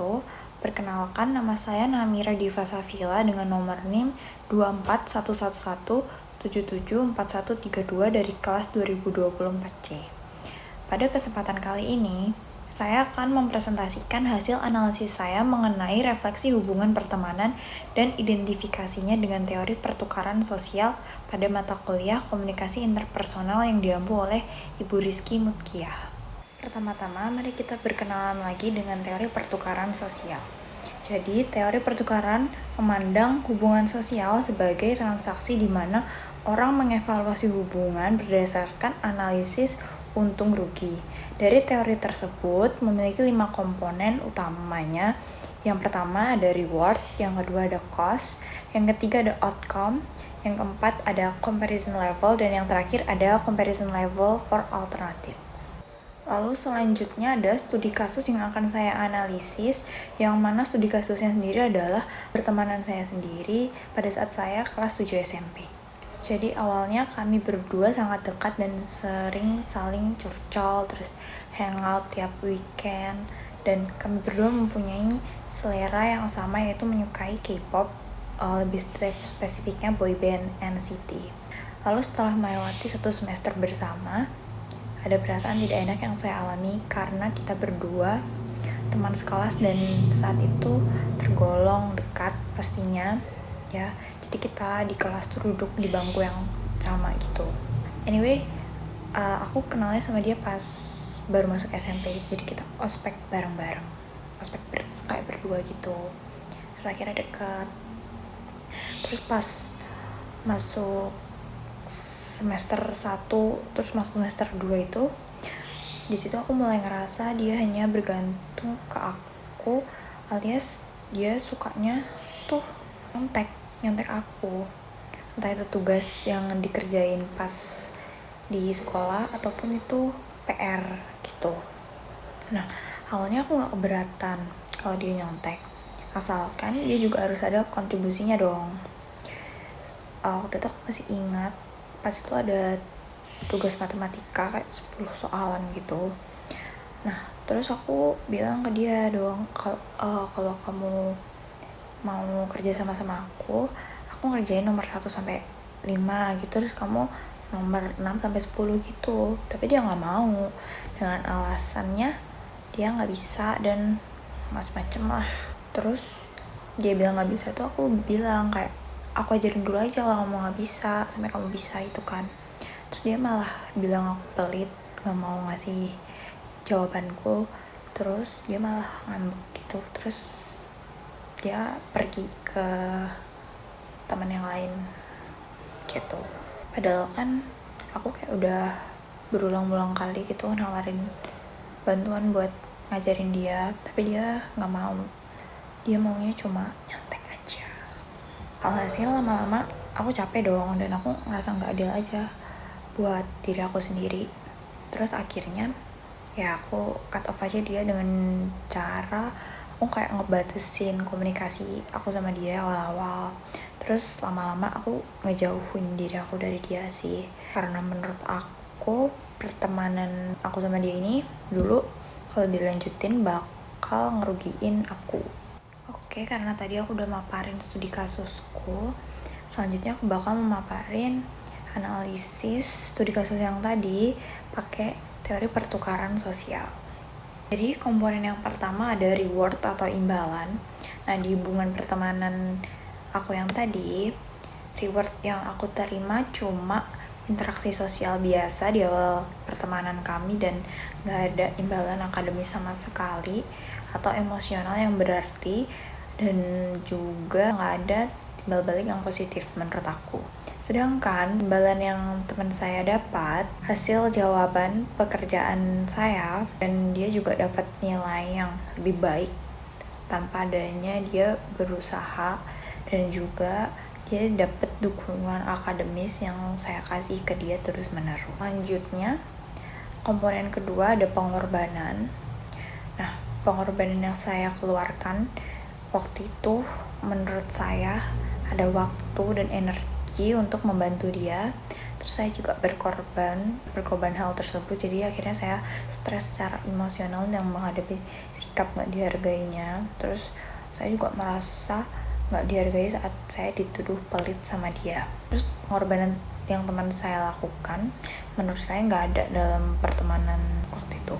wabarakatuh. Perkenalkan, nama saya Namira Diva Safila dengan nomor NIM 24111777132 dari kelas 2024C. Pada kesempatan kali ini, saya akan mempresentasikan hasil analisis saya mengenai refleksi hubungan pertemanan dan identifikasinya dengan teori pertukaran sosial pada mata kuliah komunikasi interpersonal yang diampu oleh Ibu Rizky Mutkiah. Pertama-tama, mari kita berkenalan lagi dengan teori pertukaran sosial. Jadi, teori pertukaran memandang hubungan sosial sebagai transaksi di mana orang mengevaluasi hubungan berdasarkan analisis untung rugi. Dari teori tersebut memiliki 5 komponen utamanya. Yang pertama ada reward, yang kedua ada cost, yang ketiga ada outcome, yang keempat ada comparison level, dan yang terakhir ada comparison level for alternatives. Lalu selanjutnya ada studi kasus yang akan saya analisis, yang mana studi kasusnya sendiri adalah pertemanan saya sendiri pada saat saya kelas 7 SMP. Jadi awalnya kami berdua sangat dekat dan sering saling curcol, terus hangout tiap weekend, dan kami berdua mempunyai selera yang sama, yaitu menyukai K-pop, lebih spesifiknya boyband NCT. Lalu setelah melewati 1 semester bersama, ada perasaan tidak enak yang saya alami karena kita berdua teman sekelas dan saat itu tergolong dekat pastinya ya. Jadi kita di kelas tuh duduk di bangku yang sama gitu. Anyway, aku kenalnya sama dia pas baru masuk SMP gitu. Jadi kita ospek bareng-bareng, ospek kayak berdua gitu. Terus akhirnya deket. Terus pas masuk semester 1 terus masuk semester 2 itu, di situ aku mulai ngerasa dia hanya bergantung ke aku, alias dia sukanya tuh nyontek aku, entah itu tugas yang dikerjain pas di sekolah ataupun itu PR gitu. Nah, awalnya aku gak keberatan kalau dia nyontek, asalkan dia juga harus ada kontribusinya dong. Waktu itu aku masih ingat, pas itu ada tugas matematika kayak 10 soalan gitu. Nah, terus aku bilang ke dia dong, kalau kamu mau kerja sama aku ngerjain nomor 1 sampai 5 gitu, terus kamu nomor 6 sampai 10 gitu. Tapi dia nggak mau, dengan alasannya dia nggak bisa dan macem lah. Terus dia bilang nggak bisa tuh, aku bilang kayak aku ajarin dulu aja kalau kamu nggak bisa sampai kamu bisa itu kan. Terus dia malah bilang aku pelit, nggak mau ngasih jawabanku. Terus dia malah ngambek gitu. Terus dia pergi ke teman yang lain gitu. Padahal kan aku kayak udah berulang-ulang kali gitu nawarin bantuan buat ngajarin dia, tapi dia nggak mau. Dia maunya cuma nyontek aja. Alhasil lama-lama aku capek dong, dan aku ngerasa nggak adil aja buat diri aku sendiri. Terus akhirnya ya aku cut off aja dia dengan cara aku kayak ngebatasin komunikasi aku sama dia awal-awal. Terus lama-lama aku ngejauhin diri aku dari dia sih, karena menurut aku pertemanan aku sama dia ini dulu kalau dilanjutin bakal ngerugiin aku. Oke, karena tadi aku udah maparin studi kasusku, selanjutnya aku bakal memaparin analisis studi kasus yang tadi pakai teori pertukaran sosial. Jadi komponen yang pertama ada reward atau imbalan. Nah, di hubungan pertemanan aku yang tadi, reward yang aku terima cuma interaksi sosial biasa di awal pertemanan kami, dan gak ada imbalan akademis sama sekali atau emosional yang berarti, dan juga gak ada timbal balik yang positif menurut aku. Sedangkan imbalan yang teman saya dapat hasil jawaban pekerjaan saya, dan dia juga dapat nilai yang lebih baik tanpa adanya dia berusaha, dan juga dia dapat dukungan akademis yang saya kasih ke dia terus menerus. Lanjutnya, komponen kedua ada pengorbanan. Nah, pengorbanan yang saya keluarkan waktu itu menurut saya ada waktu dan energi untuk membantu dia. Terus saya juga berkorban hal tersebut, jadi akhirnya saya stres secara emosional yang menghadapi sikap gak dihargainya. Terus saya juga merasa gak dihargai saat saya dituduh pelit sama dia. Terus pengorbanan yang teman saya lakukan menurut saya gak ada dalam pertemanan waktu itu.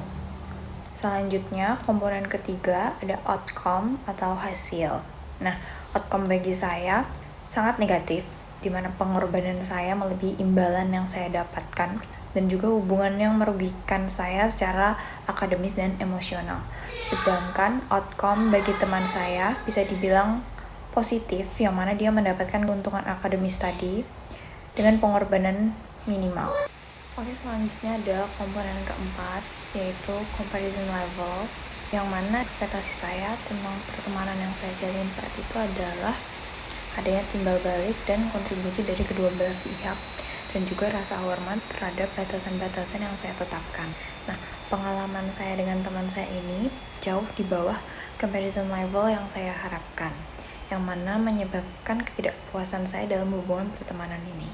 Selanjutnya, komponen ketiga ada outcome atau hasil. Nah, outcome bagi saya sangat negatif, di mana pengorbanan saya melebihi imbalan yang saya dapatkan, dan juga hubungan yang merugikan saya secara akademis dan emosional. Sedangkan outcome bagi teman saya bisa dibilang positif, yang mana dia mendapatkan keuntungan akademis tadi dengan pengorbanan minimal. Oke, selanjutnya ada komponen keempat, yaitu comparison level, yang mana ekspektasi saya tentang pertemanan yang saya jalin saat itu adalah adanya timbal balik dan kontribusi dari kedua belah pihak, dan juga rasa hormat terhadap batasan-batasan yang saya tetapkan. Nah, pengalaman saya dengan teman saya ini jauh di bawah comparison level yang saya harapkan, yang mana menyebabkan ketidakpuasan saya dalam hubungan pertemanan ini.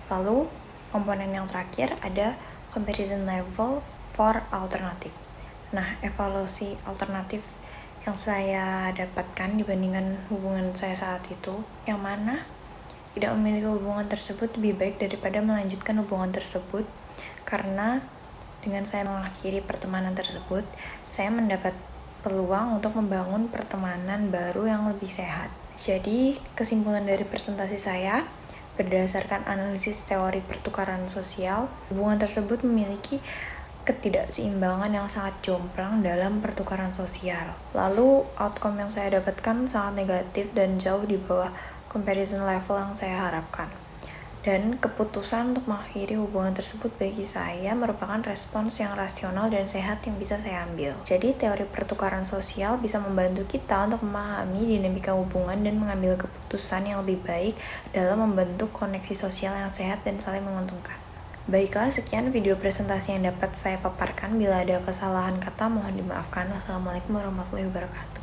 Lalu, komponen yang terakhir ada comparison level for alternative. Nah, evaluasi alternatif yang saya dapatkan dibandingkan hubungan saya saat itu, yang mana tidak memiliki hubungan tersebut lebih baik daripada melanjutkan hubungan tersebut, karena dengan saya mengakhiri pertemanan tersebut, saya mendapat peluang untuk membangun pertemanan baru yang lebih sehat. Jadi, kesimpulan dari presentasi saya, berdasarkan analisis teori pertukaran sosial, hubungan tersebut memiliki ketidakseimbangan yang sangat jomplang dalam pertukaran sosial. Lalu, outcome yang saya dapatkan sangat negatif dan jauh di bawah comparison level yang saya harapkan. Dan keputusan untuk mengakhiri hubungan tersebut bagi saya merupakan respons yang rasional dan sehat yang bisa saya ambil. Jadi teori pertukaran sosial bisa membantu kita untuk memahami dinamika hubungan dan mengambil keputusan yang lebih baik dalam membentuk koneksi sosial yang sehat dan saling menguntungkan. Baiklah, sekian video presentasi yang dapat saya paparkan. Bila ada kesalahan kata, mohon dimaafkan. Wassalamualaikum warahmatullahi wabarakatuh.